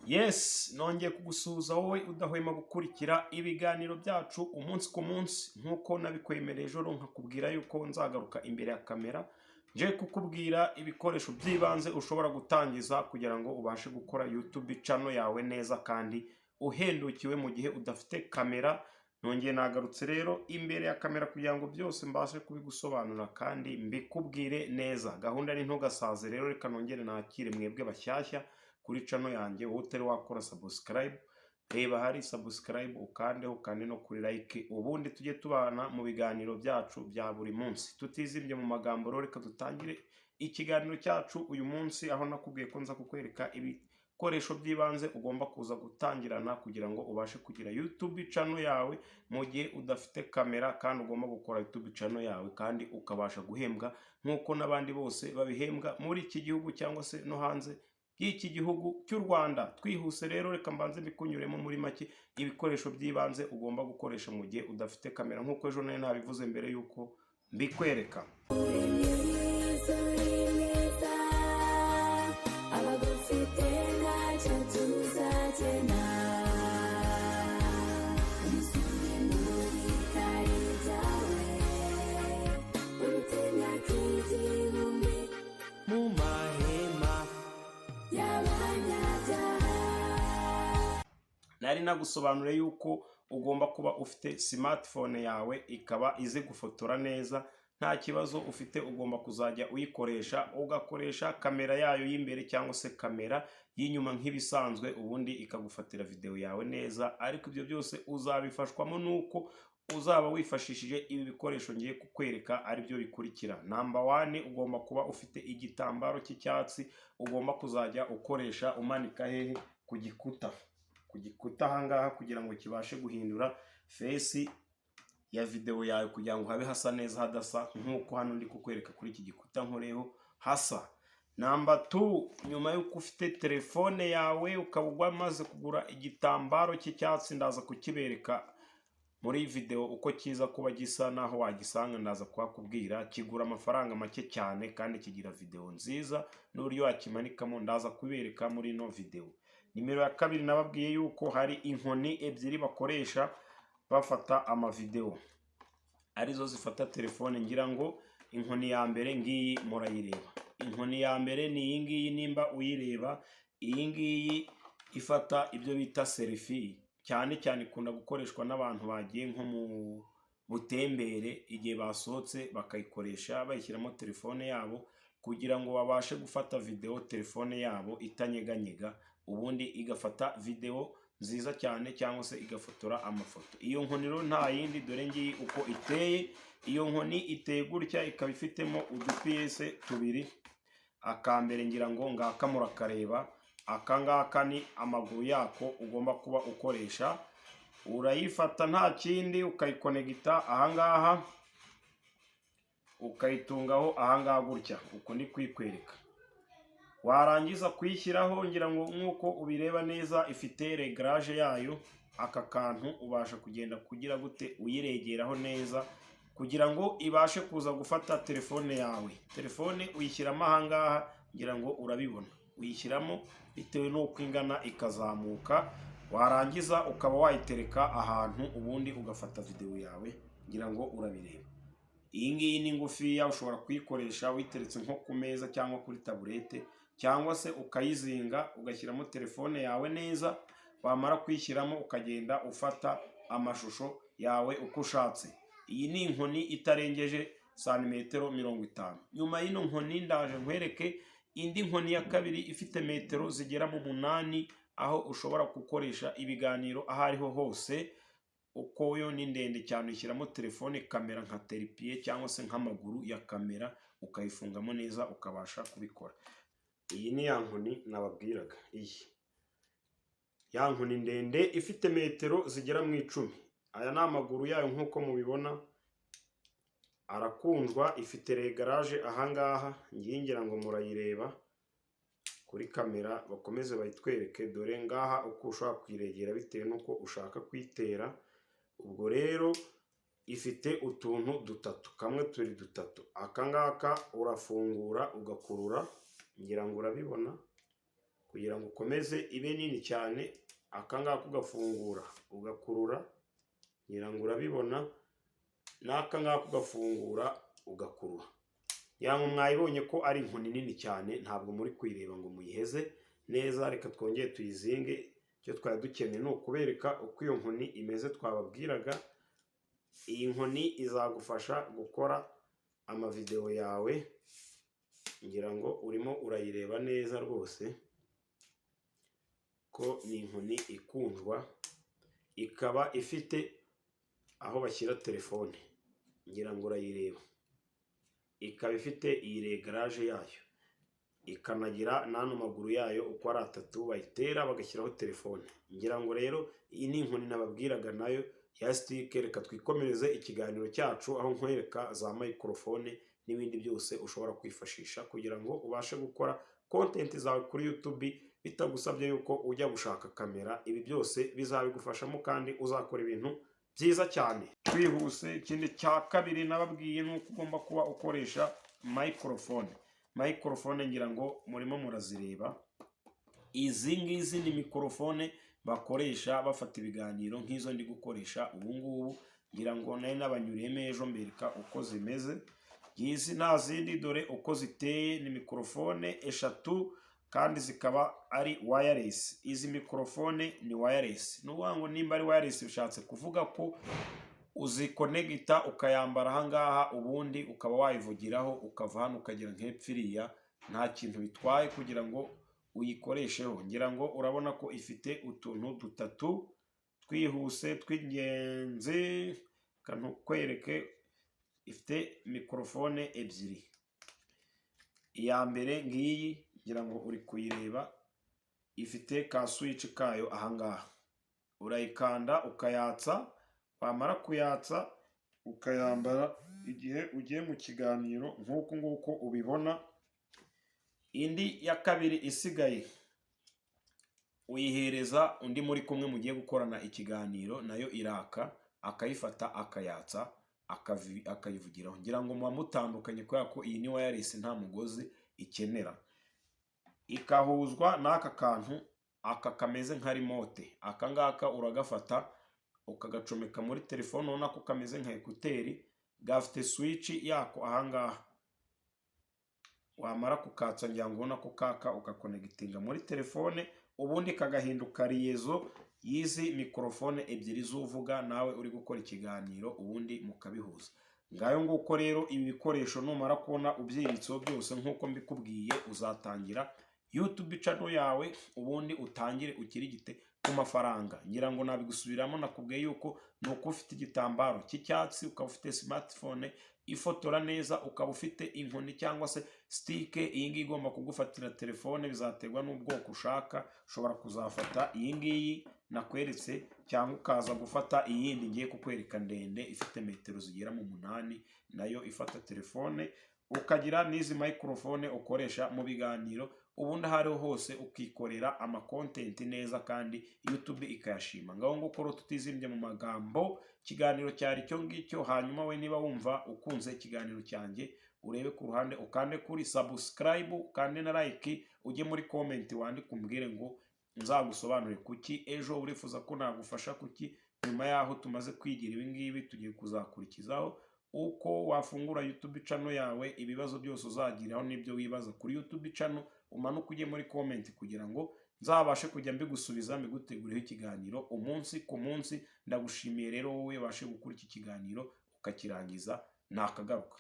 Yes, nongeye kugusuhuza wowe udahwema gukurikira ibiganiro byacu umunsi ku munsi nk'uko nabikwemereye ejo nkakubwira yuko nzagaruka imbere ya kamera nje kukubwira ibikoresho by'ibanze ushobora gutangiza kugira ngo ubashe gukora YouTube channel yawe neza kandi uhendukiwe mu gihe udafite kamera. Nongeye nagarutse rero imbere ya kamera kugira ngo byose mbashe kubigusobanura kandi mbikubwire neza. Gahunda ni ntugasaze rero, reka nongere nakire mwebwe bashyashya kuri channel yanjye. Wowe utari wakora subscribe, reba hari subscribe ukande no kuri like, ubundi tujye tubana mu biganiro byacu bya buri munsi tutizibye mu magambo. Rero reka dutangire ikiganiro cyacu uyu munsi, aho nakubwiye ko nza kukwereka ibikoresho by'ibanze ugomba kuza gutangirana kugira ngo ubashe kugira YouTube channel yawe mu gihe udafite kamera, kandi ugomba gukora YouTube channel yawe kandi ukabasha guhembwa nk'uko n'abandi bose babihembwa muri iki gihugu cyangwa se no hanze y'iki gihugu cy'u Rwanda. Twihuse rero, reka mbanze mbikunyuremo muri make ibikoresho by'ibanze ugomba gukoresha mu gihe udafite kamera, nk'uko ejo nari nabivuze mbere yuko mbikwereka. Nari nagusobanuriye yuko ugomba kuba ufite smartphone yawe ikaba izi gufotora neza, nta kibazo ufite. Ugomba kuzajya uyikoresha, ugakoresha kamera yayo y'imbere cyangwa se kamera y'inyuma nk'ibisanzwe, ubundi ikagufatira video yawe neza. Ariko ibyo byose uzabifashwamo nuko uzaba wifashishije ibi bikoresho ngiye kukwereka, ari byo bikurikira. Number 1, ugomba kuba ufite igitambaro cy'icyatsi ugomba kuzajya ukoresha umanika hehe ku gikuta ahangaha, kugira ngo kibashe guhindura face ya video yawe kugira ngo habe hasa neza, hadasa nk'uko hano ndi kukwereka kuri iki gikuta nkoreho hasa. Number 2, nyuma y'uko ufite telefone yawe ukaba maze kugura igitambaro cy'icyatsi, ndaza kukibereka muri video uko kiza kuba gisa, naho wagisanga ndaza kuhakubwira. Kigura amafaranga make cyane kandi kigira video nziza, n'uburyo wakimanikamo ndaza kubereka muri no video. Nimero ya 2, nababwiye yuko hari inkoni ebyiri bakoresha bafata amavideo, arizo zifata telefone. Ngira ngo inkoni ya mbere ngiyi murayireba. Inkoni ya mbere ni iyi ngiyi, nimba uyireba. Iyi ngiyi ifata ibyo bita selfie, cyane cyane ikunda gukoreshwa n'abantu bagiye nko mu butembere, igihe basohotse bakayikoresha bayishyiramo telefone yabo kugira ngo babashe gufata video telefone yabo itanyeganyega, ubundi igafata video nziza cyane cyangwa se igafotora amafoto. Iyo nkoni rero nta yindi, dore ngiyi uko iteye. Iyo nkoni iteye gutya, ikaba ifitemo udupiyese tubiri. Akambere ngira ngo ngaka murakareba, akangaka ni amaguru yako ugomba kuba ukoresha. Urayifata nta kindi, ukayikonegita ahangaha, ukayitungaho ahangaha gutya, uko ndi kwikwereka. Warangiza kuyishyiraho, ngira ngo nk'uko ubireba neza, ifite reglage yayo. Aka kantu ubasha kugenda kugira gute uyiregeraho neza kugira ngo ibashe kuza gufata telefone yawe. Telefone uyishyiramo ahangaha, ngira ngo urabibona, uyishyiramo bitewe n'uko ingana ikazamuka. Warangiza ukaba wayitereka ahantu, ubundi ugafata video yawe, ngira ngo urabireba. Iyi ngiyi ni ngufiya, ushobora kuyikoresha witeretse nko ku meza cyangwa kuri taburete, cyangwa se ukayizinga ugashyiramo telefone yawe neza. Wamara kuyishyiramo ukagenda ufata amashusho yawe uko ushatse. Iyi ni inkoni itarengeje santimetero 50. Nyuma y'ino nkoni ndaje nkwereke indi nkoni ya 2 ifite metero zigera mu 8, aho ushobora gukoresha ibiganiro aho ariho hose. Uko yo ni ndende cyane, ushyiramo telefone kamera nka teripiye cyangwa se nk'amaguru ya kamera, ukayifungamo neza ukabasha kubikora. Iyi ni ya nkoni nababwiraga. Iyi ya nkoni ndende ifite metero zigera mu 10. Aya ni amaguru yayo nk'uko mubibona, arakundwa. Ifite reglage ahangaha, ngira ngo murayireba kuri kamera, bakomeze bayitwereke. Dore ngaha uko ushaka kuyiregera bitewe n'uko ushaka kwitera. Ubwo rero ifite utuntu dutatu, kamwe turi dutatu. Akangaka urafungura ugakurura, ngira ngo urabibona kugira ngo ukomeze ibe nini cyane. Aka ngaka ugafungura ugakurura, ngira ngo urabibona, n'aka ngaka ugafungura ugakurura. Ngira ngo mwayibonye ko ari inkoni nini cyane, ntabwo muri kuyireba ngo muyiheze neza. Reka twongere tuyizinge. Icyo twari dukeneye ni ukubereka uko iyo nkoni imeze twababwiraga. Iyi nkoni izagufasha gukora amavideo yawe, ngira ngo urimo urayireba neza rwose ko ni inkoni ikundwa, ikaba ifite aho bashyira telefone, ngira ngo urayireba. Ikaba ifite iyi reglage yayo, ikanagira n'ano maguru yayo uko ari 3 bayitera bagashyiraho telefone. Ngira ngo rero iyi ni inkoni nababwiraga nayo ya stick. Reka twikomereze ikiganiro cyacu aho nkwereka za microphone n'ibindi byose ushobora kwifashisha kugira ngo ubashe gukora content zawe kuri YouTube bitagusabye yuko ujya gushaka kamera. Ibi byose bizabigufashamo kandi uzakora ibintu byiza cyane. Twihuse, ikindi cya kabiri nababwiye nuko ugomba kuba ukoresha microphone. Microphone ngira ngo murimo murazireba. Izi ngizi ni microphone bakoresha bafata ibiganiro nk'izo ndi gukoresha ubu ngubu. Ngira ngo nayo nabanyuriyemo ejo mbereka uko zimeze. Izi nta zindi, dore uko ziteye. Ni microphone 3 kandi zikaba ari wireless. Izi microphone ni wireless. Nuvuga ngo nimba ari wireless bishatse kuvuga ko uzikonegita ukayambara ahangaha, ubundi ukaba wayivugiraho ukava hano ukagera nk'epfiriya, nta kintu bitwaye kugira ngo uyikoresheho. Ngira ngo urabona ko ifite utuntu 3 twihuse tw'ingenzi. Kantu kwereke, ifite microphone 2. Iya mbere ngiyi, ngira ngo uri kuyireba, ifite ka switch kayo ahangaha. Urayikanda ukayatsa, wamara kuyatsa ukayambara igihe ugiye mu kiganiro nk'uko nguko ubibona. Indi ya kabiri isigaye uyihereza undi muri kumwe mugiye gukorana ikiganiro, nayo iraka, akayifata akayatsa akayivugiraho. Ngira ngo muba mutandukanye kubera ko iyi ni wireless, nta mugozi ikenera. Ikahuzwa n'aka kantu, aka kameze nka remote. Aka ngaka uragafata ukagacomeka muri telefone, ubona ko kameze nka ekuteri, gafite switch yako ahangaha. Wamara kukatsa, ngira ngo ubona ko kaka ukakonegitinga muri telefone, ubundi kagahinduka liaison y'izi microphone 2 zuvuga nawe uri gukora ikiganiro, ubundi mukabihuza. Ngayo nguko rero ibi bikoresho numara kubona ubyibitseho byose nk'uko mbikubwiye, uzatangira YouTube channel yawe, ubundi utangire ukirigite ku mafaranga. Ngira ngo nabigusubiramo, nakubwiye yuko nuko ufite igitambaro cy'icyatsi, ukaba ufite smartphone ifotora neza, ukaba ufite inkoni cyangwa se stick. Iyi ngiyi igomba kugufatira telefone, bizaterwa n'ubwoko ushaka. Ushobora kuzafata iyi ngiyi nakweretse, cyangwa ukaza gufata iyindi ngiye kukwereka ndende ifite metero zigera mu 8, nayo ifata telefone. Ukagira n'izi microphone ukoresha mu biganiro, ubundi hariho hose ukikorera ama content neza kandi YouTube ikayashima. Ngaho ngukora tutizimbye mu magambo, ikiganiro cyari cyo ngicyo. Hanyuma we niba wumva ukunze ikiganiro cyanjye, urebe ku ruhande ukande kuri subscribe, ukande na like, ujye muri comment wandike umbwire ngo nzagusobanurire kuki ejo urifuza ko nagufasha kuki. Nyuma yaho tumaze kwigira ibi ngibi, tugiye kuzakurikizaho uko wafungura YouTube channel yawe. Ibibazo byose uzagiraho n'ibyo wibaza kuri YouTube channel, umanuka ujye muri comment kugira ngo nzabashe kujya mbigusubiza, mbigutegurira ikiganiro umunsi ku munsi. Ndagushimiye rero wowe washe gukora iki kiganiro ukakirangiza, nakagaruka.